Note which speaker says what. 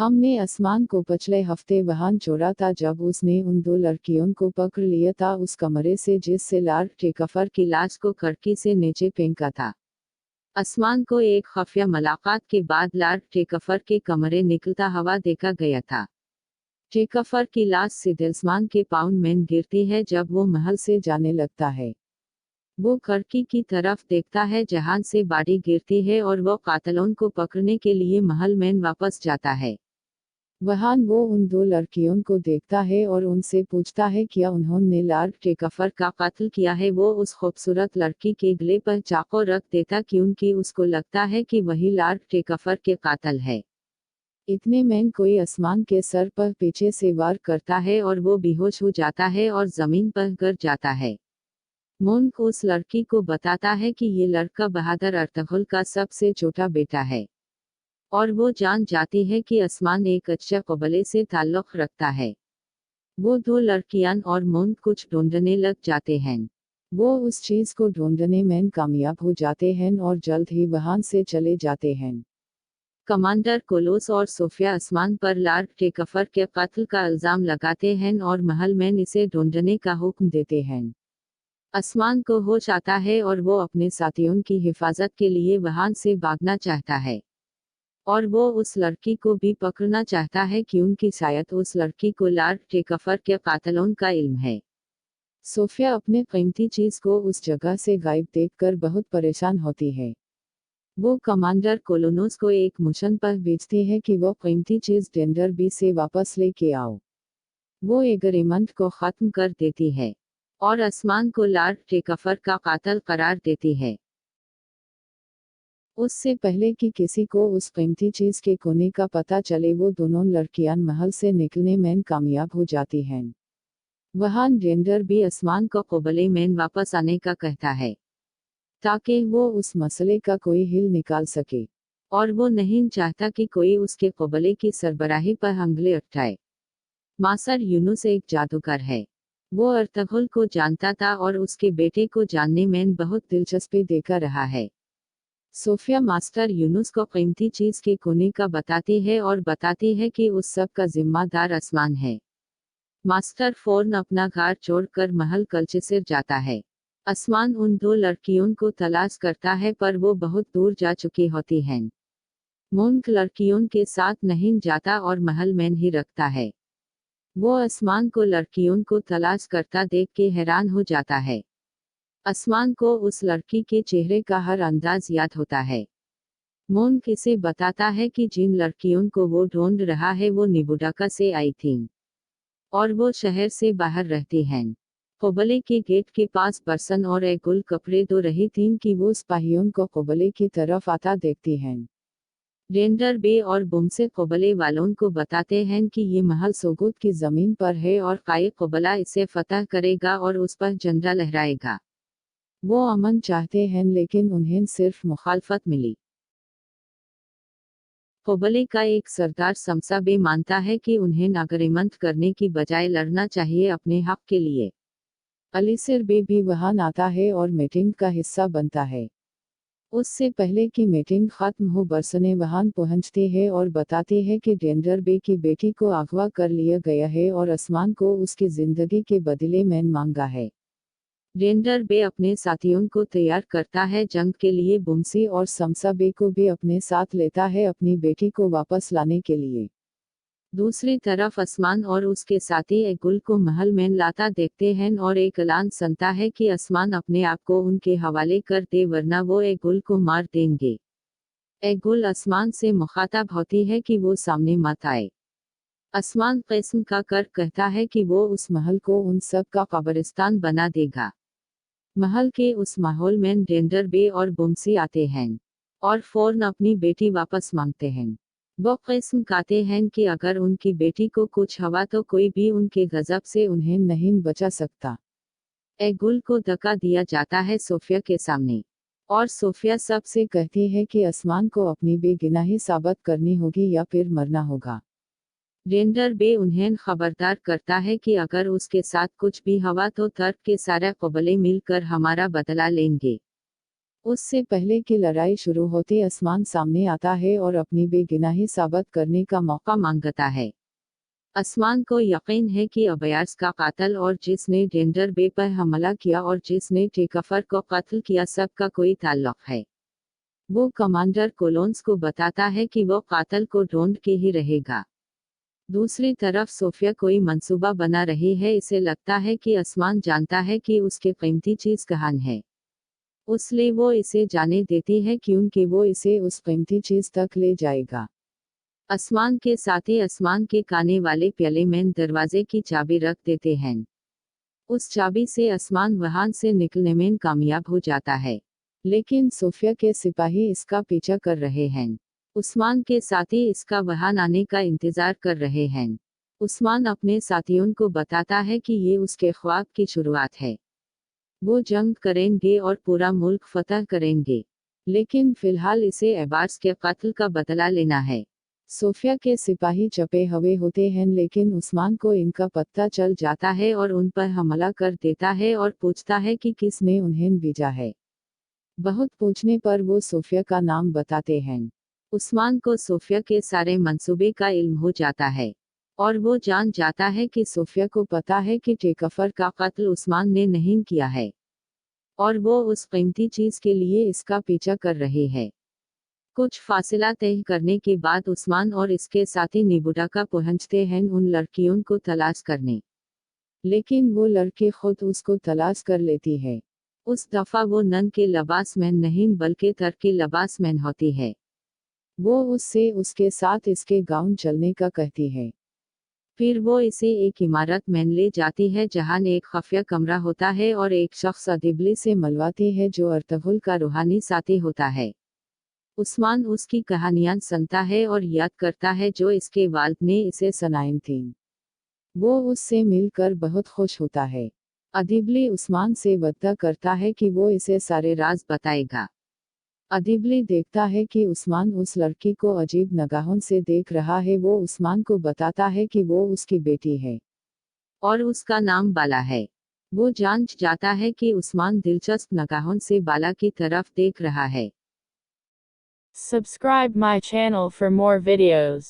Speaker 1: हमने आसमान को पिछले हफ्ते वाहन छोड़ा था जब उसने उन दो लड़कियों को पकड़ लिया था उस कमरे से जिससे लार्ड टेकफर की लाश को खिड़की से नीचे फेंका था। आसमान को एक खुफिया मुलाकात के बाद लार्ड टेकफर के कमरे निकलता हुआ देखा गया था। टेकफर की लाश सीधे आसमान के पाउंड में गिरती है जब वो महल से जाने लगता है। वो खिड़की की तरफ देखता है जहां से बॉडी गिरती है और वो कातिलों को पकड़ने के लिए महल में वापस जाता है। वहां वो उन दो लड़कियों को देखता है और उनसे पूछता है क्या उन्होंने लार्ड टेकफर का कत्ल किया है। वो उस खूबसूरत लड़की के गले पर चाकू रख देता क्योंकि उसको लगता है कि वही लार्ड टेकफर के कातिल है। इतने में कोई आसमान के सर पर पीछे से वार करता है और वो बेहोश हो जाता है और जमीन पर गिर जाता है। मोन्क उस लड़की को बताता है कि ये लड़का बहादुर अर्तुगरुल का सबसे छोटा बेटा है और वो जान जाती है कि आसमान एक अच्छे कबीले से ताल्लुक रखता है। वो दो लड़कियां और मोन्क कुछ ढूंढने लग जाते हैं। वो उस चीज को ढूंढने में कामयाब हो जाते हैं और जल्द ही वहां से चले जाते हैं। कमांडर कोलोस और सोफिया आसमान पर लार्ड टेकफर के कत्ल का इल्जाम लगाते हैं और महल में इसे ढूंढने का हुक्म देते हैं। आसमान को होश आता है और वो अपने साथियों की हिफाजत के लिए वहां से भागना चाहता है और वो उस लड़की को भी पकड़ना चाहता है क्योंकि शायद उस लड़की को लार्ड टेकफर के कातिलों का इल्म है। सोफिया अपने कीमती चीज को उस जगह से गायब देखकर बहुत परेशान होती है। वो कमांडर कोलोनोस को एक मिशन पर भेजती है कि वो कीमती चीज डेंडर बी से वापस लेके आओ। वो एग्रीमेंट को खत्म कर देती है और आसमान को लार्ड टेकफर का कातिल करार देती है। उससे पहले कि किसी को उस कीमती चीज के कोने का पता चले वो दोनों लड़कियां महल से निकलने में कामयाब हो जाती हैं। वहां डेंडर भी आसमान को कबीले में वापस आने का कहता है ताकि वो उस मसले का कोई हल निकाल सके और वो नहीं चाहता कि कोई उसके कबीले की सरबराही पर अंगुली उठाए। मास्टर यूनुस एक जादूगर है। वो अर्तुगरुल को जानता था और उसके बेटे को जानने में बहुत दिलचस्पी देखा रहा है। सोफिया मास्टर यूनुस को कीमती चीज के कोने का बताती है और बताती है कि उस सब का जिम्मेदार आसमान है। मास्टर फौरन अपना घर छोड़कर महल कल्चेसिर जाता है। आसमान उन दो लड़कियों को तलाश करता है पर वो बहुत दूर जा चुकी होती हैं। मोन्क लड़कियों के साथ नहीं जाता और महल में ही रखता है। वो आसमान को लड़कियों को तलाश करता देख के हैरान हो जाता है। आसमान को उस लड़की के चेहरे का हर अंदाज याद होता है। मोन्क इसे बताता है कि जिन लड़कियों को वो ढूंढ रहा है वो निबुडाका से आई थीं और वो शहर से बाहर रहती हैं। कबीले के गेट के पास पर्सन और एक गुल कपड़े दो रही थीं कि वो सिपाहियों को कबीले की तरफ आता देखती हैं। डेंडर बे और बुमसे कबीले वालों को बताते हैं कि ये महल सोगुत की जमीन पर है और काई कबीला इसे फतह करेगा और उस पर झंडा लहराएगा। वो अमन चाहते हैं लेकिन उन्हें सिर्फ मुखालफत मिली। कबीले का एक सरदार समसा बे मानता है कि उन्हें नागरिमंत करने की बजाय लड़ना चाहिए अपने हक के लिए। अलीसिर बे भी वहां आता है और मीटिंग का हिस्सा बनता है। उससे पहले कि मीटिंग खत्म हो बरसने वहां पहुंचते हैं और बताते हैं कि डेंडर बे की बेटी को अगवा कर लिया गया है और आसमान को उसकी जिंदगी के बदले में मांगा है। डेंडर बे अपने साथियों को तैयार करता है जंग के लिए। बुमसी और समसा बे को भी अपने साथ लेता है अपनी बेटी को वापस लाने के लिए। दूसरी तरफ आसमान और उसके साथी एगुल को महल में लाता देखते हैं और एक ऐलान सुनता है कि आसमान अपने आप को उनके हवाले कर दे वरना वो एगुल को मार देंगे। एगुल आसमान से मुखाताब होती है कि वो सामने मत आए। आसमान किस्म का कर कहता है कि वो उस महल को उन सब का कब्रिस्तान बना देगा। महल के उस माहौल में डेंडर बे और बुमसी आते हैं और फौरन अपनी बेटी वापस मांगते हैं। वो किस्म कहते हैं कि अगर उनकी बेटी को कुछ हुआ तो कोई भी उनके गजब से उन्हें नहीं बचा सकता। एगुल को धक्का दिया जाता है सोफिया के सामने और सोफिया सबसे कहती है कि आसमान को अपनी बेगुनाही साबित करनी होगी या फिर मरना होगा। डेंडर बे उन्हें खबरदार करता है कि अगर उसके साथ कुछ भी हुआ तो तर्क के सारे कबीले मिलकर हमारा बदला लेंगे। उससे पहले कि लड़ाई शुरू होते उस्मान सामने आता है और अपनी बेगुनाही साबित करने का मौका मांगता है। उस्मान को यकीन है कि अबयास का कातिल और जिसने डेंजर बे पर हमला किया और जिसने टेकफर को कत्ल किया सबका कोई ताल्लुक है। वो कमांडर कोलोन्स को बताता है कि वो कातिल को ढूंढ के ही रहेगा। दूसरी तरफ सोफिया कोई मंसूबा बना रही है। इसे लगता है कि उस्मान जानता है कि उसके कीमती चीज कहाँ है, इसलिए वो इसे जाने देती है क्योंकि वो इसे उस कीमती चीज तक ले जाएगा। उस्मान के साथी उस्मान के खाने वाले प्याले में दरवाजे की चाबी रख देते हैं। उस चाबी से उस्मान वहां से निकलने में कामयाब हो जाता है, लेकिन सोफिया के सिपाही इसका पीछा कर रहे हैं। उस्मान के साथी इसका वहां आने का इंतजार कर रहे हैं। उस्मान अपने साथियों को बताता है कि ये उसके ख्वाब की शुरुआत है। वो जंग करेंगे और पूरा मुल्क फतह करेंगे, लेकिन फिलहाल इसे अब्बास के कत्ल का बदला लेना है। सोफिया के सिपाही चपे हुए होते हैं, लेकिन उस्मान को इनका पता चल जाता है और उन पर हमला कर देता है और पूछता है कि किसने उन्हें भेजा है। बहुत पूछने पर वो सोफिया का नाम बताते हैं। उस्मान को सोफिया के सारे मंसूबे का इल्म हो जाता है और वो जान जाता है कि सोफिया को पता है कि टेकफर का कत्ल उस्मान ने नहीं किया है और वो उस कीमती चीज के लिए इसका पीछा कर रहे हैं। कुछ फासला तय करने के बाद उस्मान और इसके साथी नेबुडाका पहुंचते हैं उन लड़कियों को तलाश करने, लेकिन वो लड़के खुद उसको तलाश कर लेती है। उस दफा वो नन के लिबास में नहीं बल्कि तर के लिबास में होती है। वो उससे उसके साथ इसके गाउन चलने का कहती है। फिर वो इसे एक इमारत में ले जाती है जहां एक खुफिया कमरा होता है और एक शख्स अदिबली से मिलवाती है जो अर्तुगरुल का रूहानी साथी होता है। उस्मान उसकी कहानियां सुनता है और याद करता है जो इसके वालिद ने इसे सुनाई थीं। वो उससे मिलकर बहुत खुश होता है। अदिबली उस्मान से वादा करता है कि वो इसे सारे राज बताएगा। अदिबली देखता है कि उस्मान उस लड़की को अजीब निगाहों से देख रहा है। वो उस्मान को बताता है कि वो उसकी बेटी है और उसका नाम बाला है। वो जान जाता है कि उस्मान दिलचस्प निगाहों से बाला की तरफ देख रहा है।
Speaker 2: Subscribe my channel for more videos.